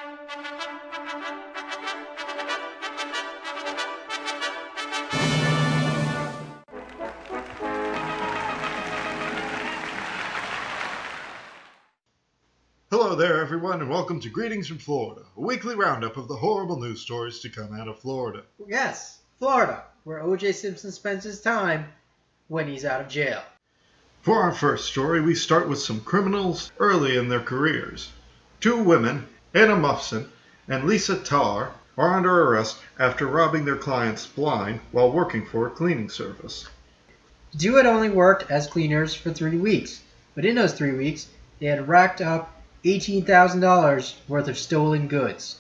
Hello there, everyone, and welcome to Greetings from Florida, a weekly roundup of the horrible news stories to come out of Florida. Yes, Florida, where O.J. Simpson spends his time when he's out of jail. For our first story, we start with some criminals early in their careers. Two women, Anna Muffson and Lisa Tarr, are under arrest after robbing their clients blind while working for a cleaning service. The two had only worked as cleaners for 3 weeks, but in those 3 weeks, they had racked up $18,000 worth of stolen goods.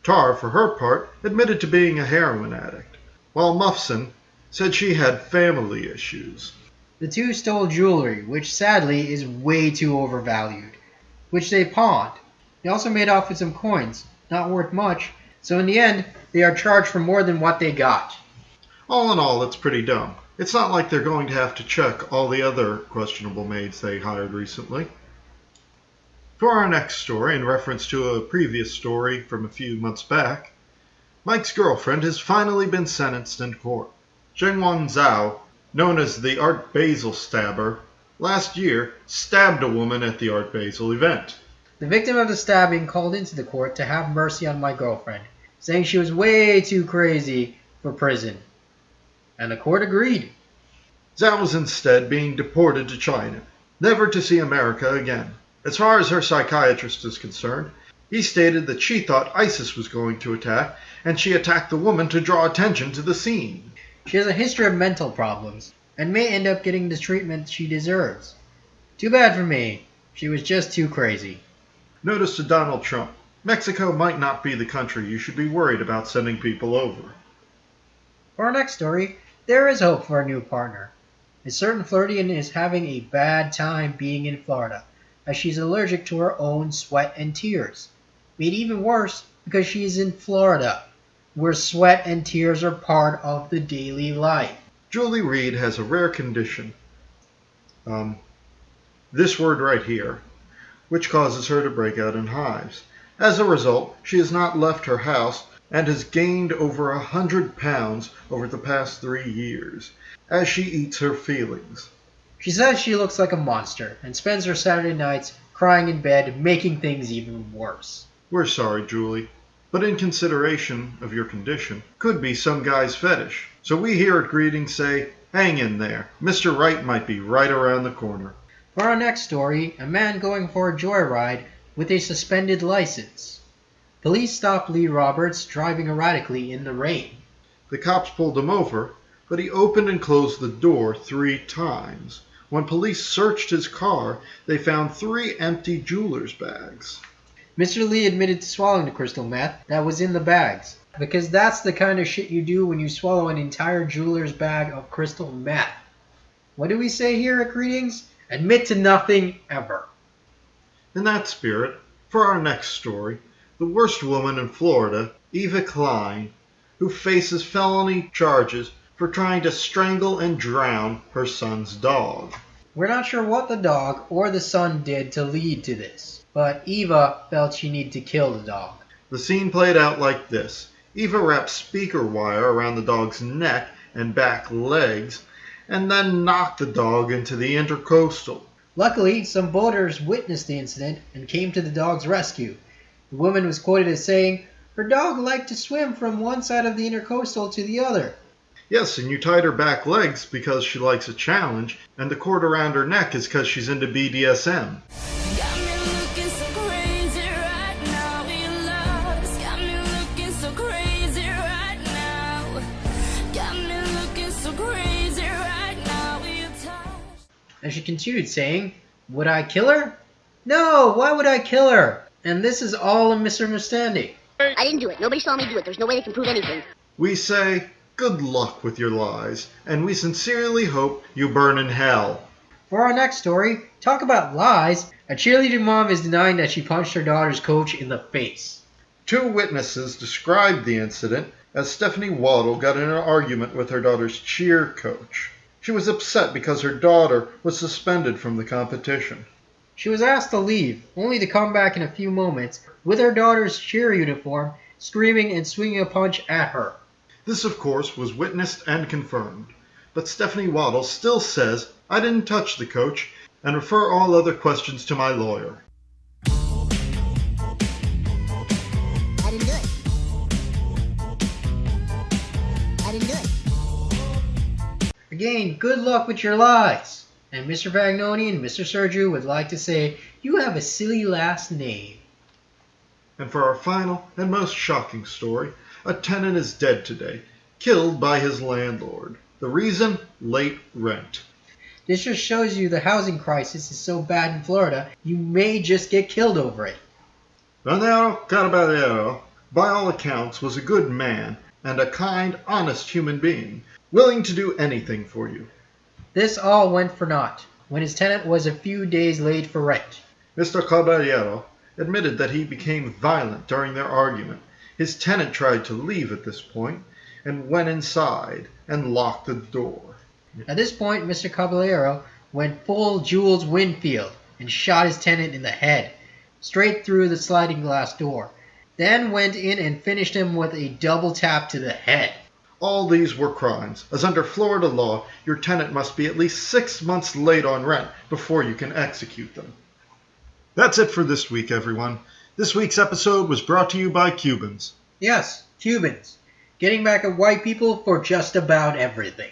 Tarr, for her part, admitted to being a heroin addict, while Muffson said she had family issues. The two stole jewelry, which sadly is way too overvalued, which they pawned. They also made off with some coins, not worth much, so in the end, they are charged for more than what they got. All in all, it's pretty dumb. It's not like they're going to have to check all the other questionable maids they hired recently. For our next story, in reference to a previous story from a few months back, Mike's girlfriend has finally been sentenced in court. Zhengwang Zhao, known as the Art Basel stabber, last year stabbed a woman at the Art Basel event. The victim of the stabbing called into the court to have mercy on my girlfriend, saying she was way too crazy for prison. And the court agreed. Zhao was instead being deported to China, never to see America again. As far as her psychiatrist is concerned, he stated that she thought ISIS was going to attack, and she attacked the woman to draw attention to the scene. She has a history of mental problems, and may end up getting the treatment she deserves. Too bad for me. She was just too crazy. Notice to Donald Trump, Mexico might not be the country you should be worried about sending people over. For our next story, there is hope for a new partner. A certain Floridian is having a bad time being in Florida, as she's allergic to her own sweat and tears. Made even worse because she is in Florida, where sweat and tears are part of the daily life. Julie Reed has a rare condition, this word right here, which causes her to break out in hives. As a result, she has not left her house and has gained over 100 pounds over the past 3 years, as she eats her feelings. She says she looks like a monster and spends her Saturday nights crying in bed, making things even worse. We're sorry, Julie, but in consideration of your condition, could be some guy's fetish. So we here at Greetings say, hang in there. Mr. Right might be right around the corner. For our next story, a man going for a joyride with a suspended license. Police stopped Lee Roberts driving erratically in the rain. The cops pulled him over, but he opened and closed the door 3 times. When police searched his car, they found 3 empty jeweler's bags. Mr. Lee admitted to swallowing the crystal meth that was in the bags, because that's the kind of shit you do when you swallow an entire jeweler's bag of crystal meth. What do we say here at Greetings? Admit to nothing ever. In that spirit, for our next story, the worst woman in Florida, Eva Klein, who faces felony charges for trying to strangle and drown her son's dog. We're not sure what the dog or the son did to lead to this, but Eva felt she needed to kill the dog. The scene played out like this. Eva wrapped speaker wire around the dog's neck and back legs, and then knocked the dog into the intercoastal. Luckily, some boaters witnessed the incident and came to the dog's rescue. The woman was quoted as saying, her dog liked to swim from one side of the intercoastal to the other. Yes, and you tied her back legs because she likes a challenge, and the cord around her neck is because she's into BDSM. And she continued saying, would I kill her? No, why would I kill her? And this is all a misunderstanding. I didn't do it. Nobody saw me do it. There's no way they can prove anything. We say, good luck with your lies, and we sincerely hope you burn in hell. For our next story, talk about lies. A cheerleading mom is denying that she punched her daughter's coach in the face. 2 witnesses described the incident as Stephanie Waddle got in an argument with her daughter's cheer coach. She was upset because her daughter was suspended from the competition. She was asked to leave, only to come back in a few moments with her daughter's cheer uniform, screaming and swinging a punch at her. This, of course, was witnessed and confirmed, but Stephanie Waddle still says, "I didn't touch the coach," and refer all other questions to my lawyer. I didn't do it. I didn't do it. Again, good luck with your lies. And Mr. Vagnoni and Mr. Sergiu would like to say, you have a silly last name. And for our final and most shocking story, a tenant is dead today, killed by his landlord. The reason? Late rent. This just shows you the housing crisis is so bad in Florida, you may just get killed over it. Landlord Caballero, by all accounts, was a good man and a kind, honest human being, willing to do anything for you. This all went for naught, when his tenant was a few days late for rent. Mr. Caballero admitted that he became violent during their argument. His tenant tried to leave at this point and went inside and locked the door. At this point, Mr. Caballero went full Jules Winfield and shot his tenant in the head, straight through the sliding glass door, then went in and finished him with a double tap to the head. All these were crimes, as under Florida law, your tenant must be at least 6 months late on rent before you can execute them. That's it for this week, everyone. This week's episode was brought to you by Cubans. Yes, Cubans. Getting back at white people for just about everything.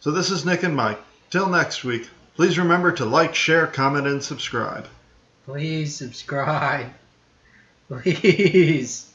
So this is Nick and Mike. Till next week, please remember to like, share, comment, and subscribe. Please subscribe. Please.